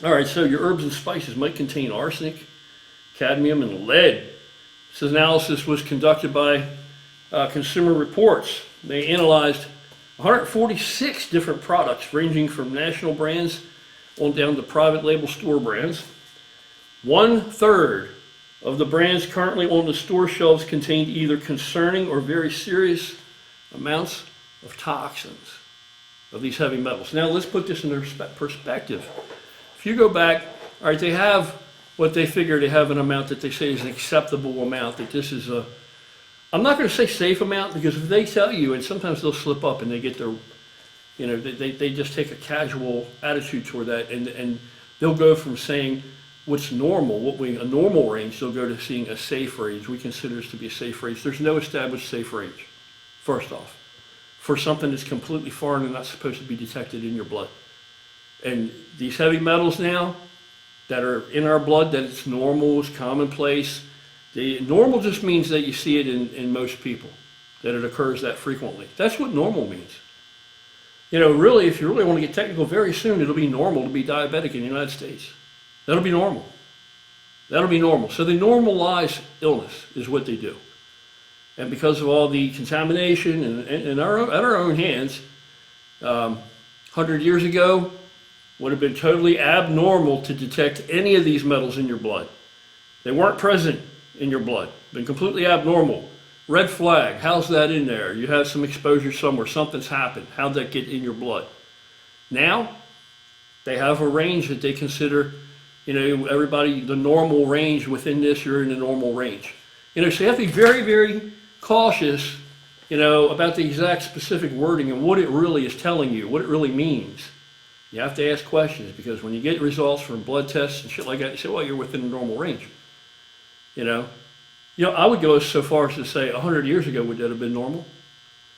All right, so your herbs and spices might contain arsenic, cadmium, and lead. This analysis was conducted by Consumer Reports. They analyzed 146 different products ranging from national brands on down to private label store brands. 1/3 of the brands currently on the store shelves contained either concerning or very serious amounts of toxins of these heavy metals. Now let's put this in perspective. If you go back, all right, they have what they figure they have an amount that they say is an acceptable amount, that this is a, I'm not going to say safe amount, because if they tell you, and sometimes they'll slip up and they get their, you know, they just take a casual attitude toward that, and they'll go from saying what's normal, a normal range, they'll go to seeing a safe range. We consider this to be a safe range. There's no established safe range, first off, for something that's completely foreign and not supposed to be detected in your blood. And these heavy metals now that are in our blood, that it's normal, it's commonplace. Normal just means that you see it in most people, that it occurs that frequently. That's what normal means. You know, really, if you really want to get technical, very soon it'll be normal to be diabetic in the United States. That'll be normal. That'll be normal. So they normalize illness is what they do. And because of all the contamination and at our own hands, 100 years ago, would have been totally abnormal to detect any of these metals in your blood. They weren't present in your blood. Been completely abnormal. Red flag, how's that in there? You have some exposure somewhere, something's happened. How'd that get in your blood? Now, they have a range that they consider, you know, everybody, the normal range within this, you're in the normal range. You know, so you have to be very, very cautious, you know, about the exact specific wording and what it really is telling you, what it really means. You have to ask questions, because when you get results from blood tests and shit like that, you say, well, you're within the normal range. You know, I would go so far as to say 100 years ago, would that have been normal?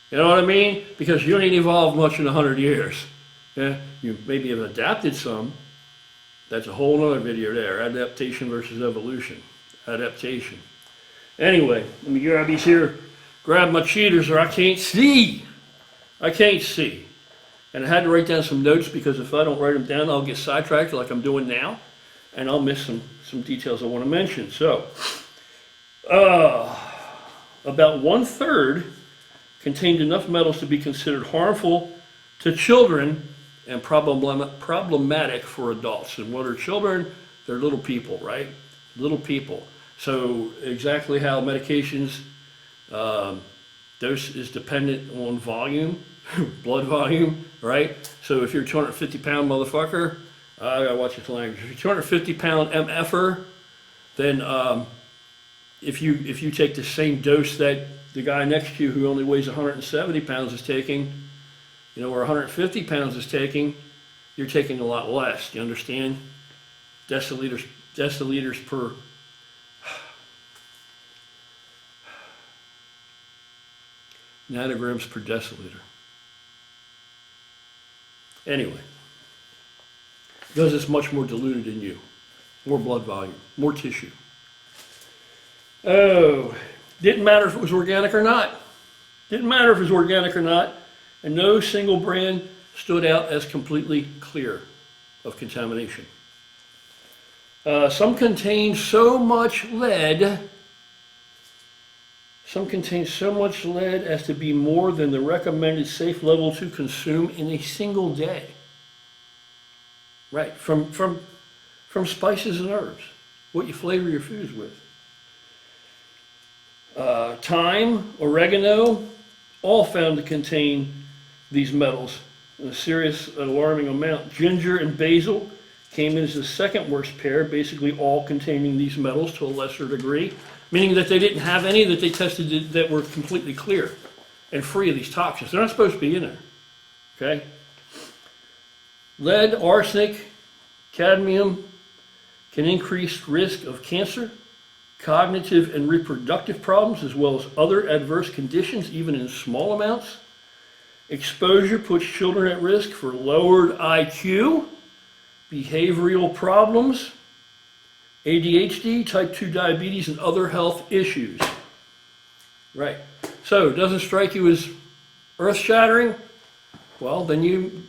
You know what I mean? Because you ain't evolved much in 100 years. Yeah, you maybe have adapted some. That's a whole other video there. Adaptation versus evolution. Adaptation. Anyway, let me grab these here, grab my cheaters, or I can't see. I can't see. And I had to write down some notes, because if I don't write them down, I'll get sidetracked like I'm doing now, and I'll miss some details I want to mention. So, about 1/3 contained enough metals to be considered harmful to children and problematic for adults. And what are children? They're little people, right? Little people. So exactly how medications, dose is dependent on volume, blood volume, right? So if you're a 250-pound motherfucker, I gotta watch this language. If you're a 250-pound MFer, then if you take the same dose that the guy next to you who only weighs 170 pounds is taking, you know, or 150 pounds is taking, you're taking a lot less. You understand? Deciliters per. Nanograms per deciliter. Anyway, because it's much more diluted in you, more blood volume, more tissue. Oh, didn't matter if it was organic or not. Didn't matter if it was organic or not, and no single brand stood out as completely clear of contamination. Some contain so much lead as to be more than the recommended safe level to consume in a single day. Right, from spices and herbs, what you flavor your foods with. Thyme, oregano, all found to contain these metals in a serious and alarming amount. Ginger and basil came in as the second worst pair, basically all containing these metals to a lesser degree, meaning that they didn't have any that they tested that were completely clear and free of these toxins. They're not supposed to be in there, okay? Lead, arsenic, cadmium can increase risk of cancer, cognitive and reproductive problems, as well as other adverse conditions, even in small amounts. Exposure puts children at risk for lowered IQ, behavioral problems, ADHD, type 2 diabetes, and other health issues. Right. So, it doesn't strike you as earth-shattering? Well, then you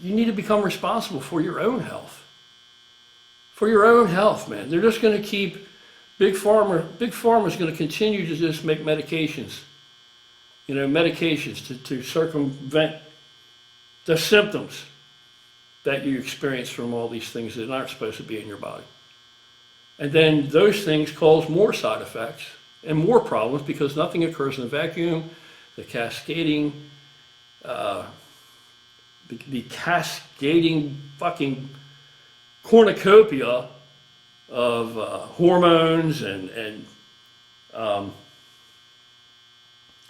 need to become responsible for your own health. for your own health, man. They're just going to keep, Big Pharma is going to continue to just make medications, medications to circumvent the symptoms that you experience from all these things that aren't supposed to be in your body. And then those things cause more side effects and more problems because nothing occurs in a vacuum. The cascading, the cascading fucking cornucopia of hormones and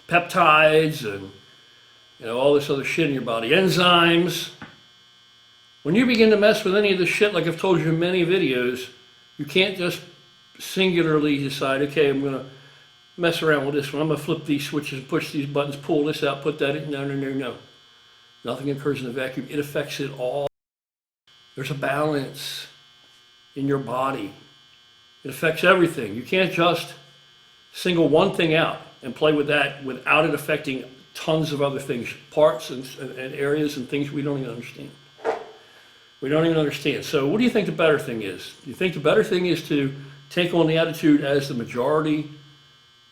peptides and all this other shit in your body, enzymes. When you begin to mess with any of this shit, like I've told you in many videos, you can't just singularly decide, okay, I'm going to mess around with this one. I'm going to flip these switches and push these buttons, pull this out, put that in. No. Nothing occurs in a vacuum. It affects it all. There's a balance in your body. It affects everything. You can't just single one thing out and play with that without it affecting tons of other things, parts and areas and things we don't even understand. We don't even understand. So what do you think the better thing is? Do you think the better thing is to take on the attitude as the majority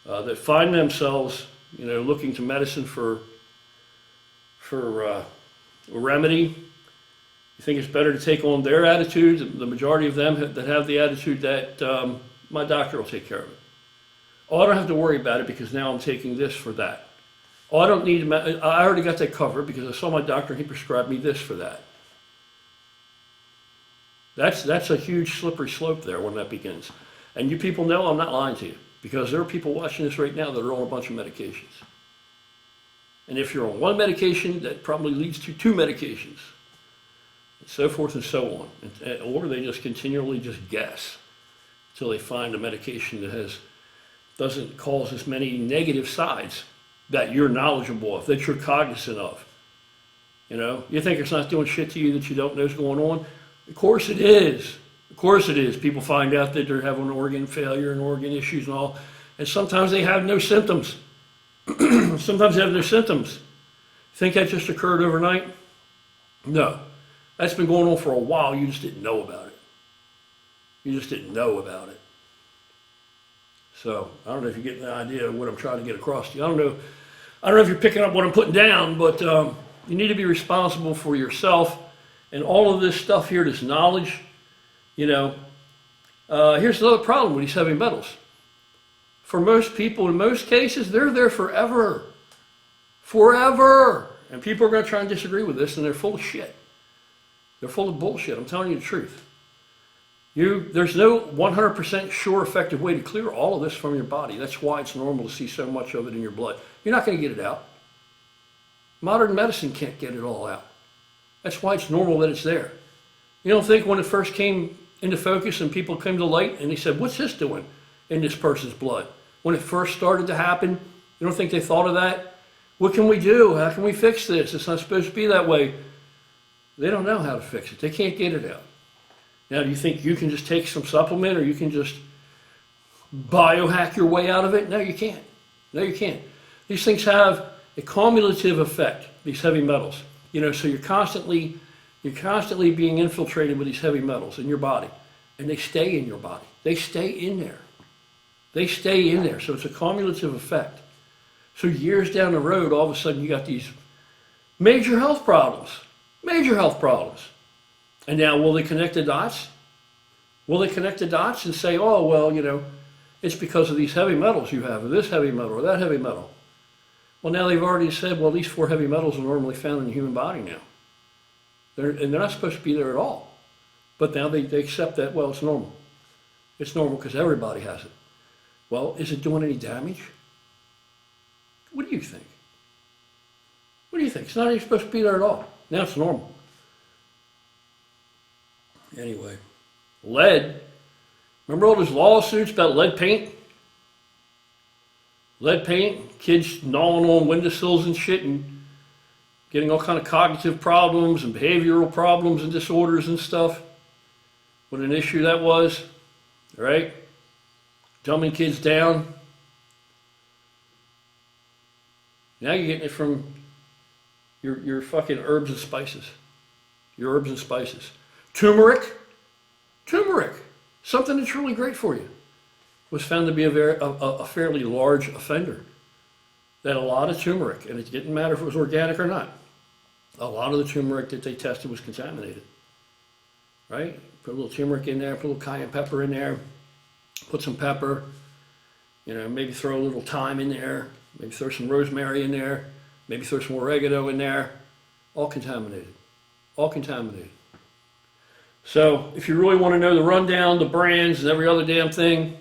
that find themselves, looking to medicine for a remedy? You think it's better to take on their attitude, the majority of them that have the attitude that my doctor will take care of it? Oh, I don't have to worry about it because now I'm taking this for that. Oh, I don't need, I already got that covered because I saw my doctor and he prescribed me this for that. That's a huge slippery slope there when that begins. And you people know I'm not lying to you because there are people watching this right now that are on a bunch of medications. And if you're on one medication, that probably leads to two medications, and so forth and so on. Or they just continually just guess until they find a medication that doesn't cause as many negative sides that you're knowledgeable of, that you're cognizant of. You think it's not doing shit to you that you don't know is going on? Of course it is. Of course it is. People find out that they're having organ failure and organ issues and all, and sometimes they have no symptoms. Sometimes they have no symptoms. Think that just occurred overnight? No. That's been going on for a while. You just didn't know about it. You just didn't know about it. So I don't know if you're getting the idea of what I'm trying to get across to you. I don't know if you're picking up what I'm putting down, but you need to be responsible for yourself. And all of this stuff here, this knowledge, here's another problem with these heavy metals. For most people, in most cases, they're there forever. Forever. And people are going to try and disagree with this, and they're full of shit. They're full of bullshit. I'm telling you the truth. There's no 100% sure effective way to clear all of this from your body. That's why it's normal to see so much of it in your blood. You're not going to get it out. Modern medicine can't get it all out. That's why it's normal that it's there. You don't think when it first came into focus and people came to light and they said, what's this doing in this person's blood? When it first started to happen, you don't think they thought of that? What can we do? How can we fix this? It's not supposed to be that way. They don't know how to fix it. They can't get it out. Now, do you think you can just take some supplement or you can just biohack your way out of it? No, you can't. No, you can't. These things have a cumulative effect, these heavy metals. So you're constantly being infiltrated with these heavy metals in your body, and they stay in your body. They stay in there. They stay in there. So it's a cumulative effect. So years down the road, all of a sudden you got these major health problems. Major health problems. And now will they connect the dots? Will they connect the dots and say, oh, well, it's because of these heavy metals you have, or this heavy metal, or that heavy metal? Well, now they've already said, well, these 4 heavy metals are normally found in the human body now. They're not supposed to be there at all. But now they accept that, well, it's normal. It's normal because everybody has it. Well, is it doing any damage? What do you think? What do you think? It's not even supposed to be there at all. Now it's normal. Anyway, lead. Remember all those lawsuits about lead paint? Lead paint, kids gnawing on windowsills and shit and getting all kind of cognitive problems and behavioral problems and disorders and stuff. What an issue that was, right? Dumbing kids down. Now you're getting it from your fucking herbs and spices. Your herbs and spices. Turmeric. Turmeric, something that's really great for you, was found to be a fairly large offender. That a lot of turmeric, and it didn't matter if it was organic or not, a lot of the turmeric that they tested was contaminated. Right? Put a little turmeric in there, put a little cayenne pepper in there, put some pepper, maybe throw a little thyme in there, maybe throw some rosemary in there, maybe throw some oregano in there, all contaminated. All contaminated. So if you really want to know the rundown, the brands, and every other damn thing,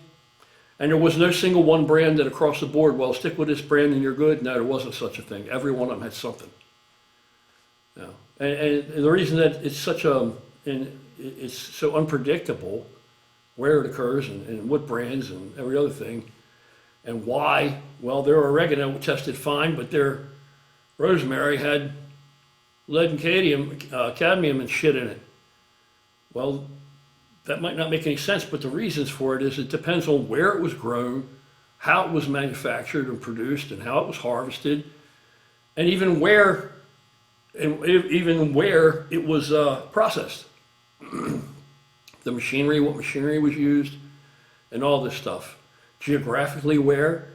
and there was no single one brand that across the board, well, stick with this brand and you're good. No, there wasn't such a thing. Every one of them had something. No. And the reason that it's it's so unpredictable where it occurs and what brands and every other thing and why, well, their oregano tested fine, but their rosemary had lead and cadmium and shit in it. Well, that might not make any sense, but the reasons for it is it depends on where it was grown, how it was manufactured and produced, and how it was harvested, and even where it was processed. The machinery, what machinery was used, and all this stuff. Geographically where,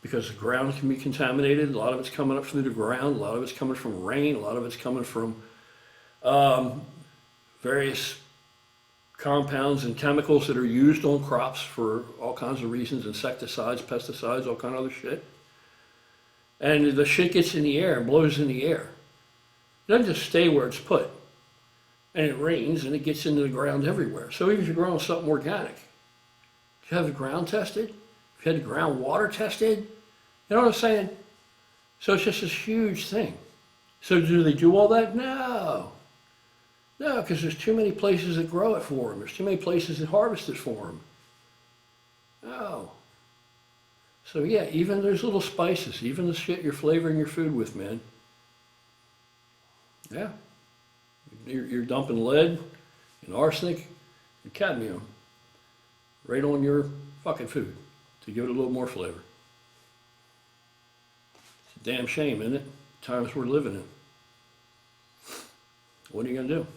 because the ground can be contaminated. A lot of it's coming up through the ground. A lot of it's coming from rain. A lot of it's coming from various compounds and chemicals that are used on crops for all kinds of reasons, insecticides, pesticides, all kind of other shit. And the shit gets in the air and blows in the air. It doesn't just stay where it's put. And it rains and it gets into the ground everywhere. So even if you're growing something organic, if you have the ground tested, if you had the groundwater tested, you know what I'm saying? So it's just this huge thing. So do they do all that? No. No, because there's too many places that grow it for them. There's too many places that harvest it for them. No. So yeah, even those little spices, even the shit you're flavoring your food with, man. Yeah. You're dumping lead and arsenic and cadmium right on your fucking food to give it a little more flavor. It's a damn shame, isn't it? Times we're living in. What are you going to do?